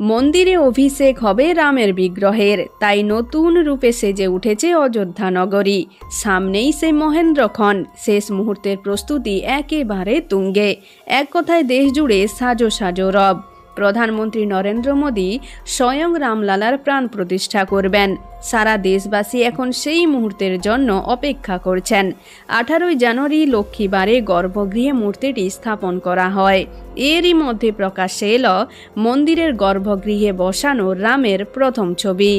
মন্দিরে অভিষেক হবে রামের বিগ্রহের, তাই নতুন রূপে সেজে উঠেছে অযোধ্যা নগরী। সামনেই সেই মহেন্দ্রক্ষণ, শেষ মুহূর্তের প্রস্তুতি একেবারে তুঙ্গে। এক কথায় দেশ জুড়ে সাজো সাজো রব। প্রধানমন্ত্রী নরেন্দ্র মোদী স্বয়ং রামলালার প্রাণ প্রতিষ্ঠা করবেন। সারা দেশবাসী এখন সেই মুহূর্তের জন্য অপেক্ষা করছেন। 18 জানুয়ারি লক্ষ্মীবারে গর্ভগৃহে মূর্তিটি স্থাপন করা হয়। এরই মধ্যে প্রকাশ্যে এলো মন্দিরের গর্ভগৃহে বসানো রামের প্রথম ছবি।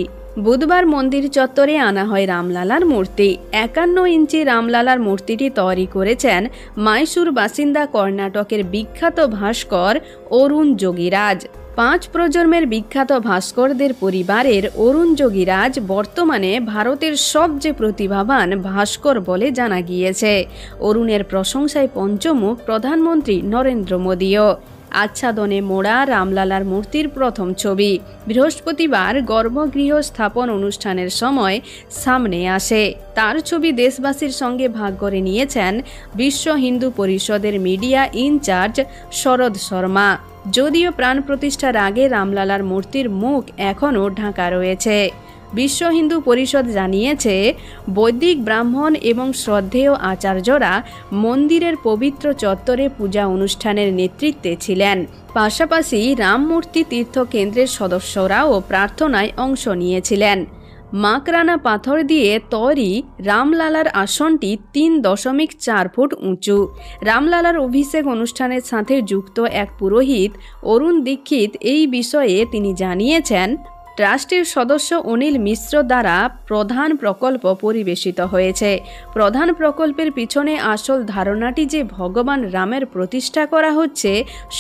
বুধবার মন্দির চত্বরে আনা হয় রামলালার মূর্তি। 51 ইঞ্চি রামলালার মূর্তিটি তৈরি করেছেন মাইসুর বাসিন্দা কর্ণাটকের বিখ্যাত ভাস্কর অরুণ যোগীরাজ। 5 প্রজন্মের বিখ্যাত ভাস্করদের পরিবারের অরুণ যোগীরাজ বর্তমানে ভারতের সবচেয়ে প্রতিভাবান ভাস্কর বলে জানা গিয়েছে। অরুণের প্রশংসায় পঞ্চমুখ প্রধানমন্ত্রী নরেন্দ্র মোদীও। আচ্ছাদনে মোড়া রামলালার মূর্তির প্রথম ছবি বৃহস্পতিবার গর্ভগৃহ স্থাপন অনুষ্ঠানের সময় সামনে আসে। তার ছবি দেশবাসীর সঙ্গে ভাগ করে নিয়েছেন বিশ্ব হিন্দু পরিষদের মিডিয়া ইনচার্জ শরদ শর্মা। যদিও প্রাণ প্রতিষ্ঠার আগে রামলালার মূর্তির মুখ এখনও ঢাকা রয়েছে। বিশ্ব হিন্দু পরিষদ জানিয়েছে, বৈদিক ব্রাহ্মণ এবং শ্রদ্ধেয় আচার্যরা মন্দিরের পবিত্র চত্বরে পূজা অনুষ্ঠানের নেতৃত্বে ছিলেন। পাশাপাশি রামমূর্তি তীর্থ কেন্দ্রের সদস্যরাও প্রার্থনায় অংশ নিয়েছিলেন। মাকরানা পাথর দিয়ে তৈরি রামলালার আসনটি 3.4 ফুট উঁচু। রামলালার অভিষেক অনুষ্ঠানের সাথে যুক্ত এক পুরোহিত অরুণ দীক্ষিত এই বিষয়ে তিনি জানিয়েছেন, ট্রাস্টের সদস্য অনিল মিশ্র দ্বারা প্রধান প্রকল্প পরিবেশিত হয়েছে। প্রধান প্রকল্পের পিছনে আসল ধারণাটি যে ভগবান রামের প্রতিষ্ঠা করা হচ্ছে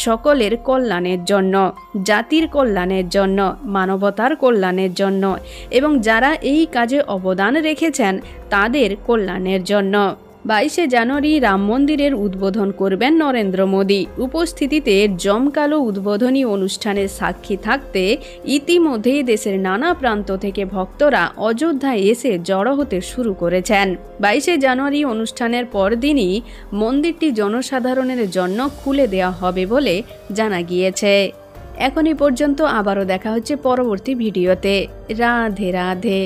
সকলের কল্যাণের জন্য, জাতির কল্যাণের জন্য, মানবতার কল্যাণের জন্য এবং যারা এই কাজে অবদান রেখেছেন তাদের কল্যাণের জন্য। 22 জানুয়ারি রাম মন্দিরের উদ্বোধন করবেন নরেন্দ্র মোদী। উপস্থিতিতে জমকালো উদ্বোধনী অনুষ্ঠানের সাক্ষী থাকতে ইতিমধ্যেই দেশের নানা প্রান্ত থেকে ভক্তরা অযোধ্যায় এসে জড়ো হতে শুরু করেছেন। 22 জানুয়ারি অনুষ্ঠানের পরদিনই মন্দিরটি জনসাধারণের জন্য খুলে দেওয়া হবে বলে জানা গিয়েছে। এখনই পর্যন্ত, আবারও দেখা হচ্ছে পরবর্তী ভিডিওতে। রাধে রাধে।